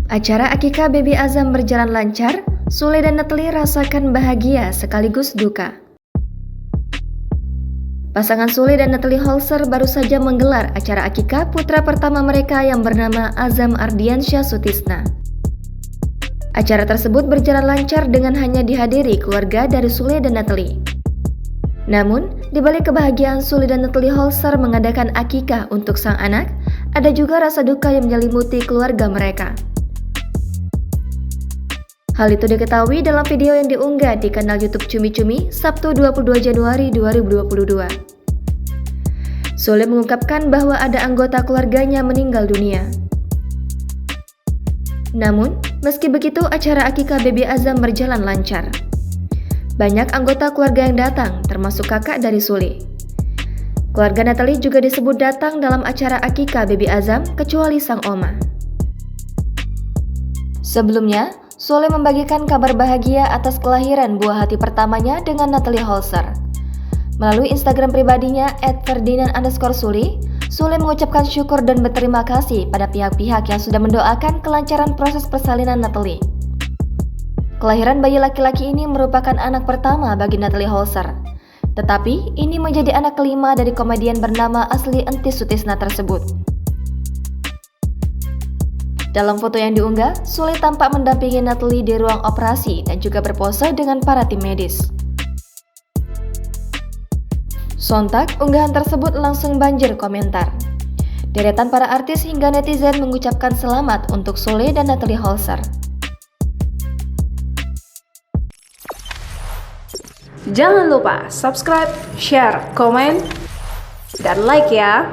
Acara akikah Baby Azam berjalan lancar, Sule dan Natalie rasakan bahagia sekaligus duka. Pasangan Sule dan Natalie Holzer baru saja menggelar acara akikah putra pertama mereka yang bernama Azam Ardiansyah Sutisna. Acara tersebut berjalan lancar dengan hanya dihadiri keluarga dari Sule dan Natalie. Namun, di balik kebahagiaan Sule dan Natalie Holzer mengadakan akikah untuk sang anak, ada juga rasa duka yang menyelimuti keluarga mereka. Hal itu diketahui dalam video yang diunggah di kanal YouTube Cumi Cumi Sabtu 22 Januari 2022. Sule mengungkapkan bahwa ada anggota keluarganya meninggal dunia. Namun, meski begitu acara akikah Baby Azam berjalan lancar. Banyak anggota keluarga yang datang, termasuk kakak dari Sule. Keluarga Natalie juga disebut datang dalam acara akikah Baby Azam, kecuali sang oma. Sebelumnya, Sule membagikan kabar bahagia atas kelahiran buah hati pertamanya dengan Natalie Holzer. Melalui Instagram pribadinya @ferdinand_sule, Sule mengucapkan syukur dan berterima kasih pada pihak-pihak yang sudah mendoakan kelancaran proses persalinan Natalie. Kelahiran bayi laki-laki ini merupakan anak pertama bagi Natalie Holzer. Tetapi, ini menjadi anak kelima dari komedian bernama Asli Entis Sutisna tersebut. Dalam foto yang diunggah, Sule tampak mendampingi Natalie di ruang operasi dan juga berpose dengan para tim medis. Sontak, unggahan tersebut langsung banjir komentar. Deretan para artis hingga netizen mengucapkan selamat untuk Sule dan Natalie Holzer. Jangan lupa subscribe, share, komen, dan like ya!